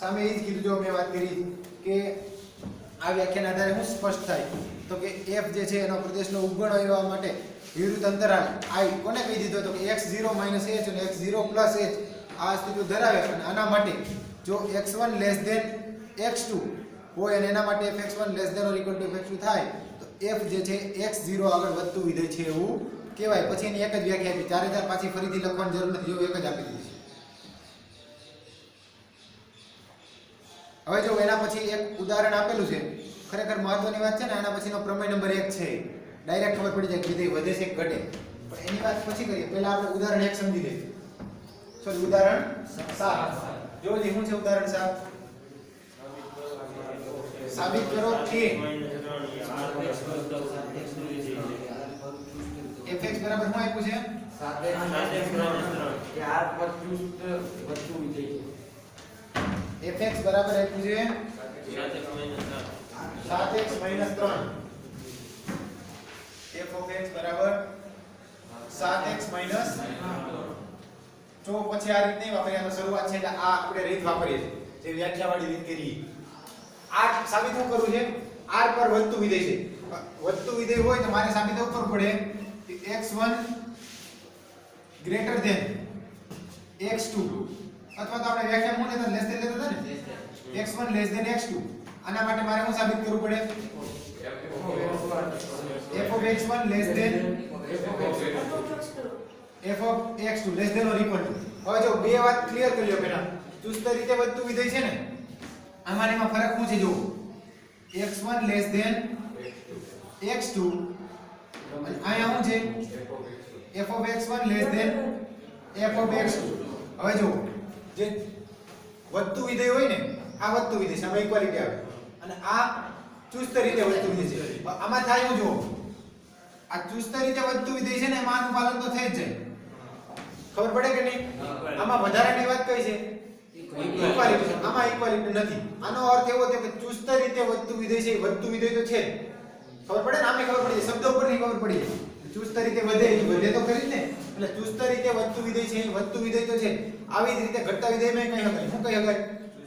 સામે એ જ કીધું. જો મેં વાત કરી કે આ વ્યાખ્યાના આધારે શું સ્પષ્ટ થાય? તો કે f જે છે એનો પ્રદેશનો ઉપગણ મેળવવા માટે વિરુદ્ધ અંતરાલ i કોને કહી દીધો? તો કે x0 - h અને x0 + h આ અસ્તિત્વ ધરાવે. અને આના માટે જો x1 < x2 હોય અને એના માટે fx1 < = fx2 થાય તો f જે છે x0 આગળ વધતું વિધેય છે એવું કહેવાય. પછી એની એક જ વ્યાખ્યા આપી. ચારે ચાર પાછી ફરીથી લખવાની જરૂર નથી. જો એક જ આપી દીધી છે. હવે જો એના પછી એક ઉદાહરણ આપેલું છે. ખરેખર મહત્વની વાત છે ને, આના પછીનો પ્રમેય નંબર 1 છે. ડાયરેક્ટ ખબર પડી જાય કે વિધેય વધે છે કે ઘટે. પણ એની વાત પછી કરીએ. પહેલા આપણે ઉદાહરણ 1 સમજી લઈએ. સોરી, ઉદાહરણ 7. જો જી શું છે ઉદાહરણ 7? સાબિત કરો કે fx બરાબર શું આપ્યું છે? 7x fx બરાબર આપ્યું છે 7x - 3. f of x બરાબર 7x - જો પછી આ રીત નહીં વાપરીએ. આનો શરૂઆત છે એટલે આ આપણે રીત વાપરીએ છીએ, જે વ્યાખ્યાવાળી રીત કરી. આ સાબિત શું કરવું છે? r પર વધતું વિધેય છે. વધતું વિધેય હોય તો મારે સાબિત કરવું પડે કે x1 > x2 અથવા તો આપણે વ્યાખ્યા મૂળ લેતા લેતા હતા ને x1 લેસ ધેન x2 આના માટે મારે શું સાબિત કરવું પડે f of x1 less than f of x2 less than or equal to હવે જો બે વાત ક્લિયર કરી લો પહેલા ચુસ્ત રીતે વધતું વિધેય છે ને આમાં એમાં ફરક શું છે જો x1 લેસ ધેન x2 અને અહીંયા શું છે f of x1 less than f of x2 હવે જો જે વધતું વિધેય હોય ને આ વધતું વિધેય છે આમાં ઇક્વાલિટી આવે અને આ ચુસ્ત રીતે વધતું વિધેય છે આમાં થાય એવું જો આ ચુસ્ત રીતે વધતું વિધેય છે ને એમાં આનું પાલન તો થઈ જ જાય ખબર પડે કે નહીં આમાં વધારાની વાત કઈ છે ઇક્વાલિટી આમાં ઇક્વાલિટી નથી આનો અર્થ એવો થયો કે ચુસ્ત રીતે વધતું વિધેય છે વધતું વિધેય તો છે ખબર પડે ને આમે ખબર પડી શબ્દ ઉપર નહીં ખબર પડી ચુસ્ત રીતે વધે એ વધે તો ખરી જ ને એટલે ચુસ્ત રીતે વધતું વિધેય છે વધતું વિધેય તો છે આવી જ રીતે ઘટતા વિધેયમાં કઈ હકાય શું કઈ હકાય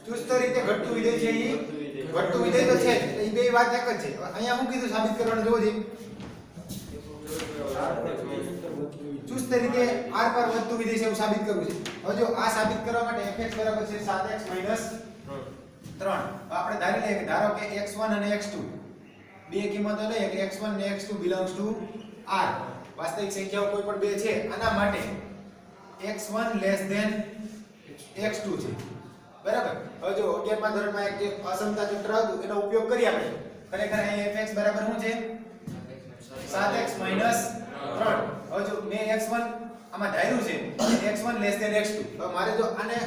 ચુસ્ત રીતે ઘટતું વિધેય છે એ ઘટતું વિધેય તો છે એટલે એ બે વાત એક જ છે અહીંયા હું કીધું સાબિત કરવાનું જોવો છે ચુસ્ત રીતે r પર વધતું વિધેય છે એવું સાબિત કરવું છે હવે જો આ સાબિત કરવા માટે fx બરાબર છે 7x 3 આપણે ધારી લઈએ કે ધારો કે x1 અને x2 બે કિંમતો લઈએ કે x1 અને x2 belongs to r વાસ્તવિક સંખ્યાઓ કોઈ પણ બે છે આના માટે x1 લેસ ધેન x2 છે બરાબર હવે જો 11મા ધોરણમાં એક જે અસમતા સૂત્ર હતું એનો ઉપયોગ કરી આપણે ખરેખર અહીં fx બરાબર શું છે 7x 3 હવે જો મેં x1 આમાં ધાર્યું છે x1 લેસ ધેન x2 હવે મારે જો આને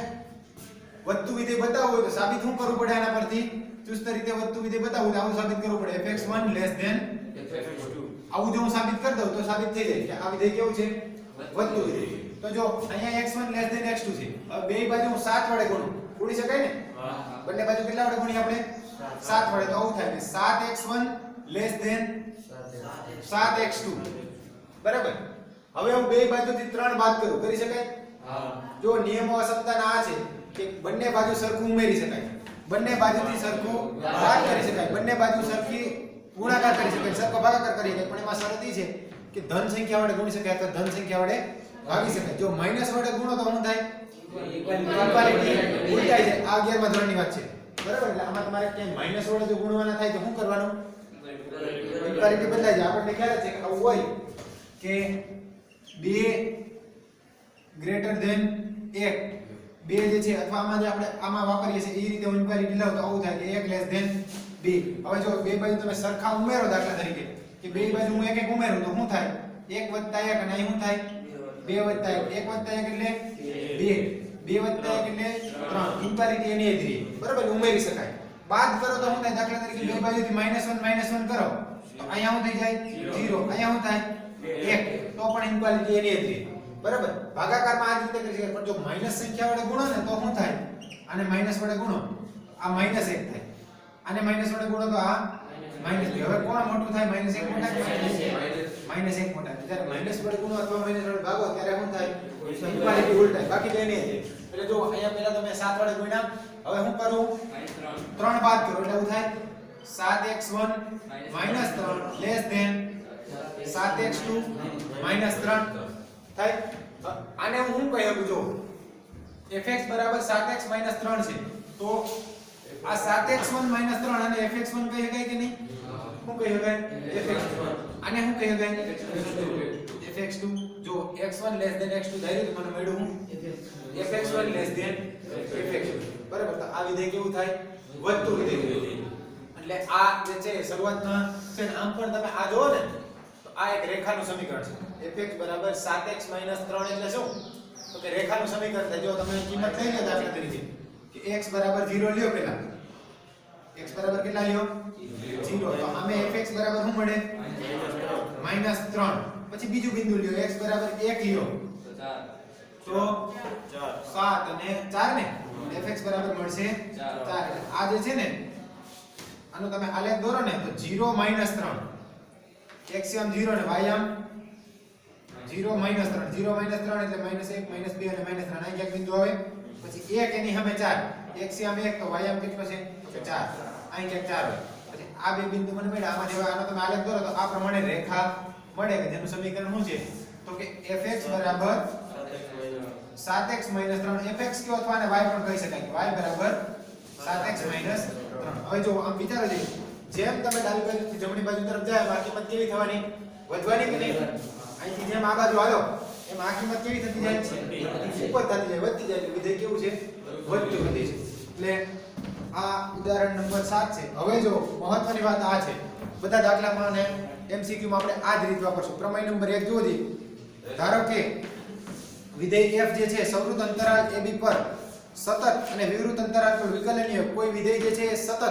વધતું વિધેય બતાવવું હોય તો સાબિત શું કરવું પડે આના પરથી ચુસ્ત રીતે વધતું વિધેય બતાવવું તો આવું સાબિત કરવું પડે fx1 લેસ ધેન આવું જો હું સાબિત કરી દઉં તો સાબિત થઈ જાય કે આ વિધેય કેવું છે વધતું વિધેય તો જો અહીંયા x1 લેસ ધેન x2 છે હવે બે બાજુ હું 7 વડે ગુણું ગુણી શકાય ને બંને બાજુ કેટલા વડે ગુણી આપણે 7 વડે તો આવું થાય કે 7x1 લેસ ધેન 7x2 બરાબર હવે હું બે બાજુથી 3 બાદ કરું કરી શકાય જો નિયમો અસમતાના આ છે કે બંને બાજુ સરખું ઉમેરી શકાય બંને બાજુથી સરખું બાદ કરી શકાય બંને બાજુ સરખી ગુણાકાર કરી શકાય સરખો ભાગાકાર કરી શકાય પણ એમાં શરત એ છે કે ધન સંખ્યા વડે ગુણી શકાય તો ધન સંખ્યા વડે ભાગી શકાય જો માઈનસ વડે ગુણો તો શું થાય ઇક્વાલિટી ઉલટાઈ જાય આ 11મા ધોરણની વાત છે બરાબર એટલે આમાં તમારે ક્યાંય માઈનસ વડે જો ગુણવાના થાય તો શું કરવાનું ઇક્વાલિટી બદલાઈ જાય આપણને ખ્યાલ છે કે આવું હોય કે 2 ગ્રેટર ધેન 1 બે જે છે અથવા આમાં જે આપણે આમાં વાપરીએ છીએ એ રીતે હું ઇક્વાલિટી લાવ તો આવું થાય કે 1 લેસ ધેન 2 હવે જો બે બાજુ તમે સરખા ઉમેરો દાખલા તરીકે કે બે બાજુ હું એક ઉમેરું તો શું થાય 1 + 1 અને અહીં શું થાય 2 + 1 1 + 1 એટલે 2 2 + 1 એટલે 3 ઇક્વાલિટી એની જ રહે બરાબર ઉમેરી શકાય બાદ કરો તો શું થાય દાખલા તરીકે બે બાજુથી -1 કરો તો અહીંયા શું થઈ જાય 0 અહીંયા શું થાય 1 તો પણ ઇક્વાલિટી એની જ રહે બરાબર ભાગાકારમાં આ રીતે કરી શકાય પણ જો માઈનસ સંખ્યા વડે ગુણો ને તો શું થાય આને માઈનસ વડે ગુણો આ -1 થાય આને માઈનસ વડે ગુણો તો આ -2 હવે કોણ મોટું થાય -1 મોટા -1 મોટા જ્યારે માઈનસ વડે ગુણો અથવા માઈનસ વડે ભાગો ત્યારે શું થાય ઇક્વાલિટી ઉલટાય બાકી તો એની એટલે જો અહીંયા પહેલા તમે 7 વડે ગુણ્યા હવે હું કરું 3 બાદ કરો એટલે શું થાય 7x1 -3 લેસ ધેન 7x2 -3 થાય આને હું કહી શકું જો fx બરાબર 7x 3 છે તો આ 7x1 3 અને fx1 કહી શકાય કે નહીં શું કહી શકાય fx1 આને શું કહી શકાય fx2 જો x1 લેસ ધેન x2 ધાર્યું તો મને મળ્યું હું fx1 લેસ ધેન fx2 બરાબર તો આ વિધેય કેવું થાય વધતું વિધેય એટલે આ જે છે શરૂઆતમાં છે આમ પણ તમે આ જોવો ને તો આ એક રેખાનું સમીકરણ છે fx બરાબર 7x 3 એટલે શું તો કે રેખાનું સમીકરણ થાય જો તમે કિંમત લઈ લો દાખલા તરીકે કે x બરાબર 0 લ્યો પહેલા x બરાબર કેટલા લ્યો 0 તો અમે fx બરાબર શું મળે -3 પછી બીજું બિંદુ લ્યો x બરાબર 1 લ્યો તો 7 અને 4 ને fx બરાબર મળશે 4 એટલે આ જે છે ને આનો તમે આલેખ દોરો ને તો 0 -3 x આમ 0 ને y આમ 0 -3 0 -3 એટલે -1 -2 અને -3 અહીં ક્યાંક બિંદુ આવે પછી 1 એની સામે 4 x આમ 1 તો y આમ કેટલો છે તો 4 અહીં ક્યાંક 4 હોય પછી આ બે બિંદુ મને મળ્યા આમાં જેવા આનો તમે આલેખ દોરો તો આ પ્રમાણે રેખા મળે કે જેનું સમીકરણ શું છે તો કે fx બરાબર 7x 3 fx કયો અથવા આને y પણ કહી શકાય કે y બરાબર 7x - 3. હવે જો આમ વિચારો છે જેમ તમે ડાબી બાજુથી જમણી બાજુ તરફ જાય આ કિંમત કેવી થવાની વધવાની કે નહીં અહીંથી જેમ આ બાજુ આવ્યો એમ આ કિંમત કેવી થતી જાય ઉપર થતી જાય વધતી જાય એટલે વિધેય કેવું છે વધતું વધે છે એટલે આ ઉદાહરણ નંબર 7 છે હવે જો મહત્વની વાત આ છે બધા દાખલામાં અને MCQ માં આપણે આ જ રીત વાપરશું પ્રમેય નંબર 1 જોજો ધારો કે વિધેય f જે છે સવૃત અંતરાલ ab પર સતત અને વિવૃત અંતરાલ પર વિકલનીય કોઈ વિધેય જે છે એ સતત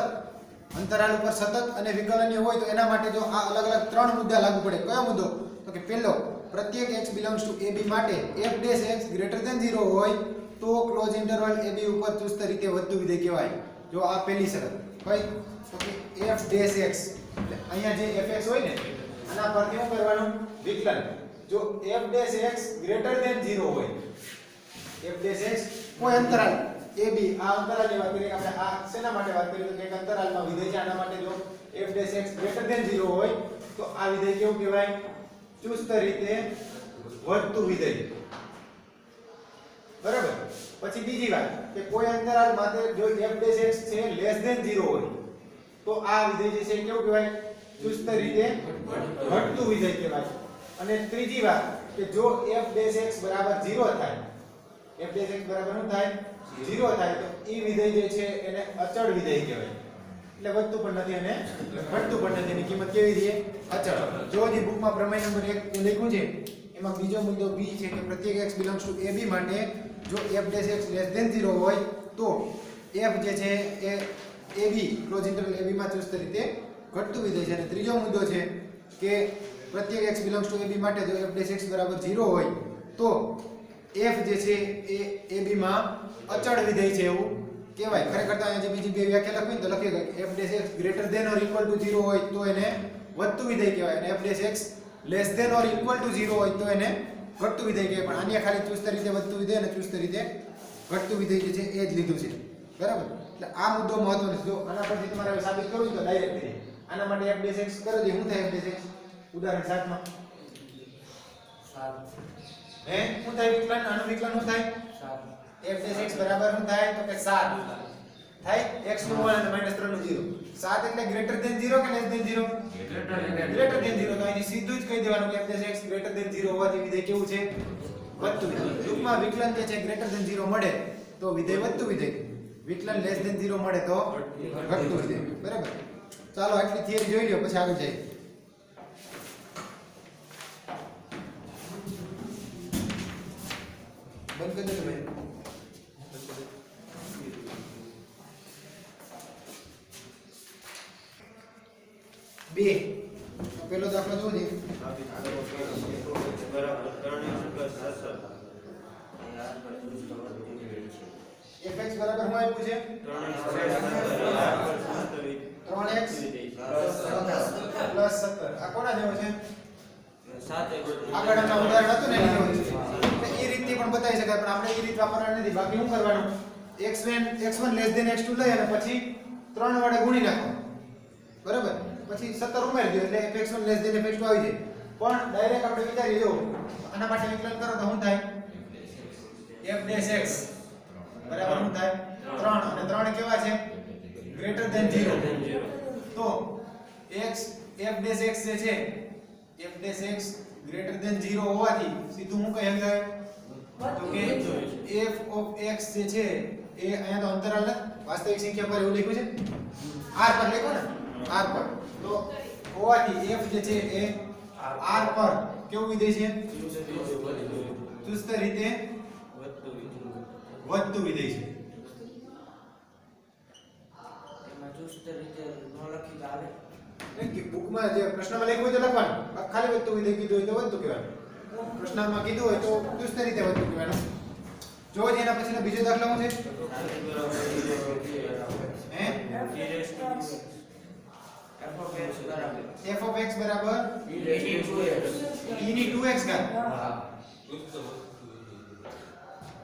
અંતરાલ ઉપર સતત અને વિકલનીય હોય તો એના માટે જો આ અલગ અલગ ત્રણ મુદ્દા લાગુ પડે કયો મુદ્દો તો કે પહેલો પ્રત્યેક x belongs to ab માટે f' x greater than 0 હોય તો ક્લોઝ ઇન્ટરવલ ab ઉપર ચુસ્ત રીતે વધતું વિધેય કહેવાય જો આ પહેલી શરત કઈ તો કે f' x એટલે અહીંયા જે fx હોય ને આના પરથી શું કરવાનું વિકલન જો f' x greater than 0 હોય f' x કોઈ અંતરાલ ab આ અંતરાલની વાત કરીએ આપણે આ શેના માટે વાત કરીએ તો એક અંતરાલમાં વિધેય છે આના માટે જો f' x greater than 0 હોય તો આ વિધેય કેવું કહેવાય ચુસ્ત રીતે વધતું વિધેય બરાબર પછી બીજી વાત કે કોઈ અંતરાલ માટે જો f' x છે લેસ ધેન 0 હોય તો આ વિધેય જે છે કેવું કહેવાય ચુસ્ત રીતે ઘટતું વિધેય કહેવાય અને ત્રીજી વાત કે જો f' x બરાબર 0 થાય f' x બરાબર શું થાય 0 થાય તો ઈ વિધેય જે છે એને અચળ વિધેય કહેવાય એટલે વધતું પણ નથી અને ઘટતું પણ નથી એની કિંમત કેવી રહે અચળ જો જે બુકમાં પ્રમેય નંબર 1 લખ્યું છે એમાં બીજો મુદ્દો b છે કે પ્રત્યેક x belongs to ab માટે જો f' x less than 0 હોય તો f જે છે એ ab ક્લોઝ ઇન્ટરવલ ab માં ચુસ્ત રીતે ઘટતું વિધેય છે અને ત્રીજો મુદ્દો છે કે પ્રત્યેક x belongs to ab માટે જો f' x બરાબર 0 હોય તો f જે છે એ ab માં અચળ વિધેય છે એવું કહેવાય ખરેખર તો અહીંયા જે બીજી બે વ્યાખ્યા લખવી તો લખી ગઈ f' x greater than or equal to 0 હોય તો એને વધતું વિધેય કહેવાય અને f' x less than or equal to 0 હોય તો એને ઘટતું વિધેય કહેવાય પણ આને ખાલી ચુસ્ત રીતે વધતું વિધેય અને ચુસ્ત રીતે ઘટતું વિધેય જે છે એ જ લીધું છે બરાબર એટલે આ મુદ્દો મહત્વનો છે જો આના પરથી તમારે હવે સાબિત કરવું તો ડાયરેક્ટ કરીએ આના માટે f' x કરો જે શું થાય f' x ઉદાહરણ 7 માં 7 શું થાય વિકલન આનું વિકલન શું થાય 7 f' x બરાબર શું થાય તો કે 7 થાય x નું 1 અને -3 નું 0 7 એટલે greater than 0 કે less than 0 greater than 0 તો અહીં સીધું જ કહી દેવાનું કે f' x greater than 0 હોવાથી વિધેય કેવું છે વધતું વિધેય ટૂંકમાં વિકલન જે છે greater than 0 મળે તો વિધેય વધતું વિધેય વિકલન less than 0 મળે તો ઘટતું વિધેય બરાબર ચાલો આટલી થિયરી જોઈ લ્યો પછી આગળ જઈએ બંધ કરી દો ભાઈ બે પેલો દાખલો જો છે બરાબર 3x + 17 fx બરાબર શું આપ્યું છે 3x + 17 આ કોના જેવો છે 7x આગળના ઉદાહરણ હતું ને એની જેવો છે એ રીતથી પણ બતાવી શકાય પણ આપણે એ રીત વાપરવાની નથી બાકી શું કરવાનું x1 less than x2 લઈ અને પછી 3 વડે ગુણી નાખો બરાબર પછી 17 ઉમેરી દો એટલે fx1 less than fx2 આવી જાય પણ ડાયરેક્ટ આપણે વિચારીએ જો આના માટે વિકલન કરો તો શું થાય f' x બરાબર શું થાય 3 અને 3 કેવા છે greater than 0 તો x f' x જે છે f' x greater than 0 હોવાથી સીધું હું કહી શકાય તો કે f of x જે છે એ અહીંયા તો અંતરાલ વાસ્તવિક સંખ્યા પર એવું લખ્યું છે r પર લખ્યું ને r પર તો હોવાથી f જે છે એ r પર કેવું વિધેય છે ચુસ્ત રીતે વધતું વિધેય છે એમાં ચુસ્ત રીતે ન લખી તો આવે કે બુકમાં જે પ્રશ્નમાં લખ્યું હોય તો લખવાનું ખાલી વધતું વિધેય કીધું હોય તો વધતું કહેવાનું પ્રશ્નમાં કીધું હોય તો ચુસ્ત રીતે વધતું કહેવાનું જો એના પછીનો બીજો દાખલો શું છે હે f of x બરાબર e ની 2x ઘાત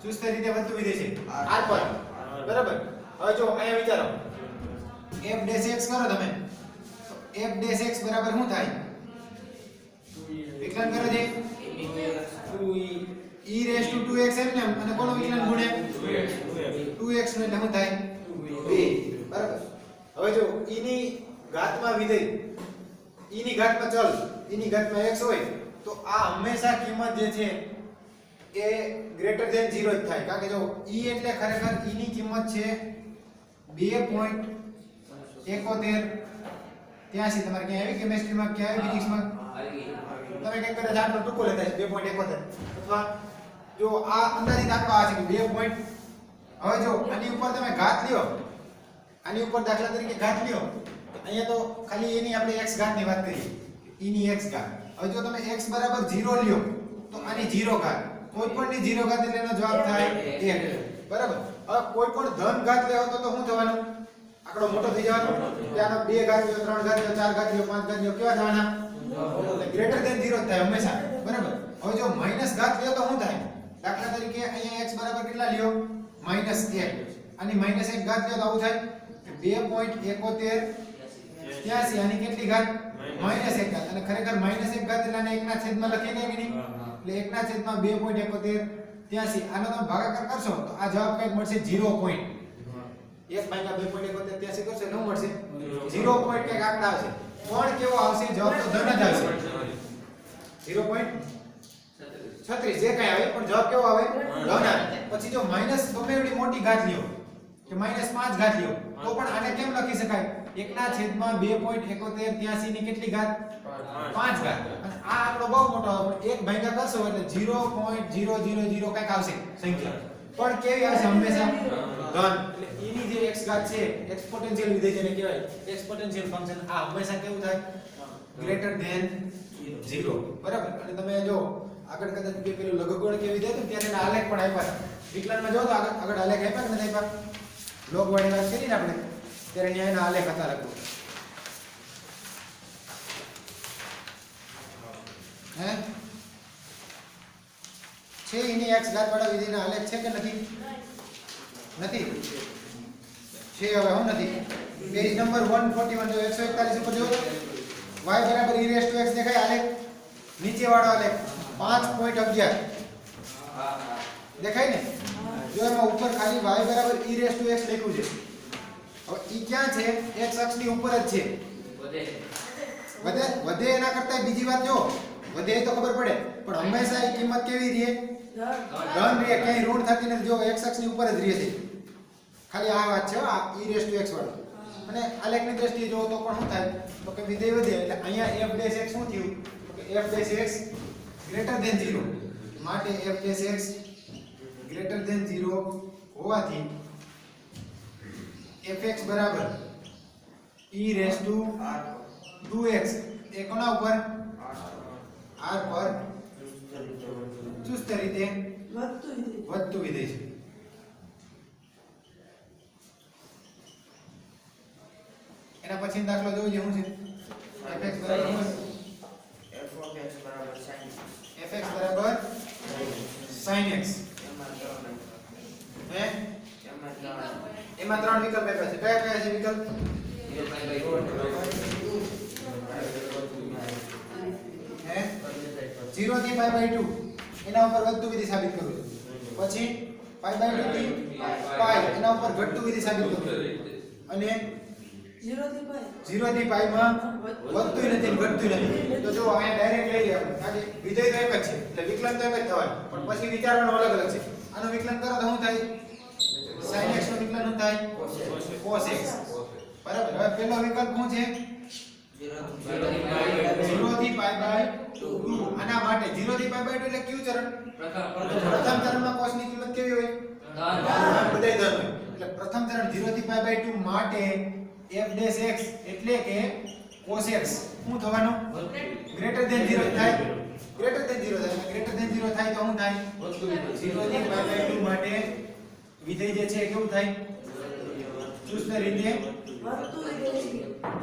ચુસ્ત રીતે વધતું વિધેય છે r પર બરાબર હવે જો અહીંયા વિચારો f' x કરો તમે f' x બરાબર શું થાય વિકલન કરો જે 2e raised to 2x એમ ને અને કોનો વિકલન ગુણે 2x નું એટલે શું થાય 2e 2 બરાબર. હવે જો e ની ઘાતમાં વિધેય e ની ઘાતમાં ચલ e ની ઘાતમાં x હોય તો આ હંમેશા કિંમત જે છે એ ગ્રેટર ધેન 0 જ થાય, કારણ કે જો e એટલે ખરેખર e ની કિંમત છે 2.71 83. તમારે ક્યાં આવી કેમેસ્ટ્રીમાં ક્યાં આવી ફિઝિક્સમાં તમે કંઈક કદાચ આટલો ટૂંકો લેતા છે 2.71 અથવા જો આ અંદાજિત આંકડો આ છે કે 2. હવે જો આની ઉપર તમે ઘાત લ્યો, આની ઉપર દાખલા તરીકે ઘાત લ્યો, અહીંયા તો ખાલી એની આપણે x ઘાત ની વાત કરીએ, e ની x ઘાત. હવે જો તમે x બરાબર 0 લ્યો તો આની 0 ઘાત, કોઈ પણ ની 0 ઘાત એટલે એનો જવાબ થાય 1 બરાબર. હવે કોઈ પણ ધન ઘાત લેવો તો શું થવાનું? આંકડો મોટો થઈ જવાનો. આનો 2 ઘાત લ્યો, 3 ઘાત લ્યો, 4 ઘાત લ્યો, 5 ઘાત લ્યો, કેવા થવાના? ગ્રેટર ધેન 0 જ થાય હંમેશા બરાબર. હવે જો માઈનસ ઘાત લ્યો તો શું થાય? દાખલા તરીકે અહીંયા x બરાબર કેટલા લ્યો? -1. આની -1 ઘાત લ્યો તો આવું થાય કે 2.71 આની કેટલી ઘાત? -1 ઘાત. અને ખરેખર -1 ઘાત એટલે આને 1 ના છેદમાં લખી દે કે નહીં? એટલે 1 ના છેદમાં 2.71 આનો તમે ભાગાકાર કરશો તો આ જવાબ કંઈક મળશે 0. 1 ભાગ્યા 2.71 કરશો એટલે શું મળશે? 0. કંઈક આંકડા આવશે. પણ કેવો આવશે? જવાબ તો ધન જ આવશે. 0.36 જે કાંઈ આવે પણ જવાબ કેવો આવે? ધન આવે. પછી જો માઈનસ ગમે એવડી મોટી ઘાત લ્યો કે -5 ઘાત લ્યો તો પણ આને કેમ લખી શકાય? 1 ના છેદમાં 2.71 ની કેટલી ઘાત? 5 ઘાત. અને આ આંકડો બહુ મોટો આવે પણ 1 ભાગ્યા કરશો એટલે 0.000 કંઈક આવશે સંખ્યા. પણ કેવી આવશે? હંમેશા ધન. એટલે e ની જે x ઘાત છે એક્સપોનેન્શિયલ વિધેય જેને કહેવાય, એક્સપોનેન્શિયલ ફંક્શન, આ હંમેશા કેવું થાય? ગ્રેટર ધેન 0 બરાબર. અને તમે જો આગળ કદાચ બે પેલું લઘુગુણક વિધેય હતું ત્યારે એના આલેખ પણ આપ્યા. વિકલનમાં જો તો આગળ આલેખ આપ્યા કે નથી આપ્યા? લોગ વાળી વાત કરી ને આપણે ત્યારે ન્યાયના આલેખ હતા લગભગ. હે છે એની x ઘાત વાળા વિધેયના આલેખ છે કે નથી? નથી છે. હવે હું નથી. પેજ નંબર 141 જો 141 ઉપર જો y બરાબર e રેસ ટુ x દેખાય આલેખ, નીચે વાળો આલેખ 5.11 દેખાય ને? જો એમાં ઉપર ખાલી y બરાબર e રેસ ટુ x લખ્યું છે. હવે e ક્યાં છે? x અક્ષની ઉપર જ છે. વધે એના કરતા બીજી વાત જો વધે તો ખબર પડે પણ હંમેશા એ કિંમત કેવી રહે? ધન રહે. ક્યાંય ઋણ થતી નથી. જો x અક્ષની ઉપર જ રહે છે. ખાલી આ વાત છે આ e રેસ ટુ x વાળું. અને આલેખની દ્રષ્ટિએ જો તો પણ શું થાય? તો કે વિધેય વધે એટલે અહીંયા f ડેશ x શું થયું? તો કે f dash x greater than 0 માટે f dash x greater than 0 હોવાથી fx બરાબર e રેસ ટુ 2x એ કોના ઉપર? r પર ચુસ્ત રીતે વધતું વિધેય છે. એના પછી દાખલો જોઈ શું છે? fx બરાબર sin x. હે એમાં 3 વિકલ્પ આપ્યા છે. કયા કયા છે વિકલ્પ? હે 0 થી π/2 એના ઉપર વધતું વિધિ સાબિત કરું છું. પછી π/2 થી π એના ઉપર ઘટતું વિધિ સાબિત કરું છું. અને 0 થી π માં વધતું નથી ને ઘટતું નથી. તો જો અહીંયા ડાયરેક્ટ લઈ લે આપણે, કારણ કે વિધેય તો એક જ છે એટલે વિકલન તો એક જ થવાનું, પણ પછી વિચારવાનું અલગ અલગ છે. આનું વિકલન કરો તો શું થાય? sin x નું વિકલન શું થાય? cos x બરાબર. હવે પહેલો વિકલ્પ શું છે? 0 થી π/2. આના માટે 0 થી π/2 એટલે કયું ચરણ? પ્રથમ ચરણમાં cos ની કિંમત કેવી હોય? ધન. બધાય ધન હોય. એટલે પ્રથમ ચરણ 0 થી π/2 માટે f ડેશ x એટલે કે cos x શું થવાનું? ગ્રેટર ધેન 0 થાય. ગ્રેટર ધેન 0 થાય. ગ્રેટર ધેન 0 થાય તો શું થાય? 0 થી π/2 માટે વિધેય જે છે કેવું થાય? ચુસ્ત રીતે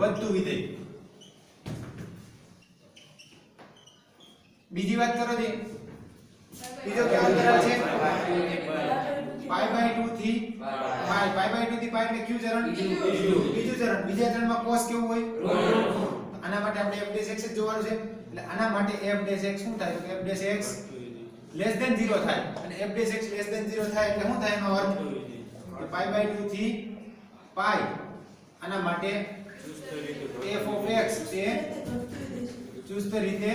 વધતું વિધેય. બીજી વાત કરો દે. બીજો કેવો અંતરાલ છે? π/2 થી π. π/2 થી π એટલે કયું ચરણ? બીજું ચરણ. બીજા ચરણમાં cos કેવું હોય? આના માટે આપણે f ડેશ x જ જોવાનું છે. એટલે આના માટે f ડેશ x શું થાય? તો f dash x less than 0 થાય. અને f dash x less than 0 થાય એટલે શું થાય એનો અર્થ? π/2 થી π પાઈ આના માટે ચુસ્ત રીતે f of x એ ચુસ્ત રીતે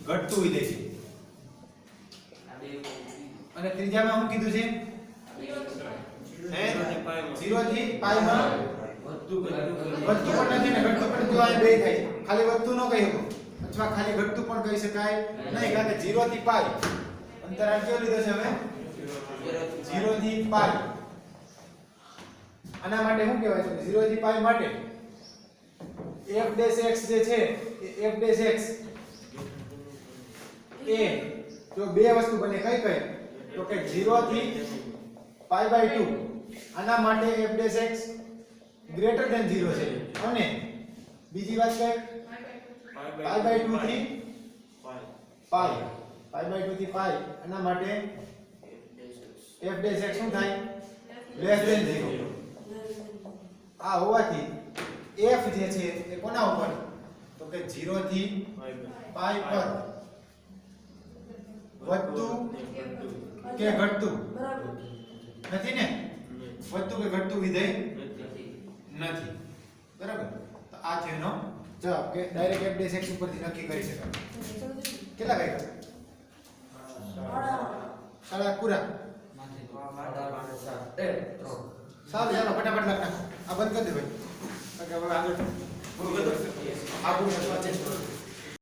ઘટતું વિધેય છે. આ બે અને ત્રીજામાં શું કીધું છે? હે 0 થી પાઈ માં વધતું પણ નથી ને ઘટતું પણ જો આ બે થાય છે. ખાલી વધતું ન કહી શકો અથવા ખાલી ઘટતું પણ કહી શકાય નહીં, કારણ કે 0 થી પાઈ અંતરાલ કેવો લીધો છે હવે? 0 થી પાઈ. આના માટે શું કહેવાય છે? 0 થી પાઈ માટે f ડેશ x જે છે એ f ડેશ x એ જો બે વસ્તુ બને કઈ કઈ તો કે 0 થી પાઈ બાય 2 આના માટે f dash x greater than 0 છે અને બીજી વાત કઈ પાઈ બાય 2 થી પાઈ બાય 2 થી પાઈ આના માટે f ડેશ x શું થાય? Less than 0. આ હોવાથી f જે છે એ કોના ઉપર તો કે 0 થી પાઈ પર વધતું કે ઘટતું નથી ને? વધતું કે ઘટતું વિધેય નથી. બરાબર? તો આ છે એનો જવાબ કે ડાયરેક્ટ f ડેશ x ઉપરથી નક્કી કરી શકાય. કેટલા કર્યા? સાડા પૂરા. સારું ચાલો ફટાફટ લખ નાખો. આ બંધ કરી દે ભાઈ. હવે આગળ પૂરું કરી દો. આ પૂરું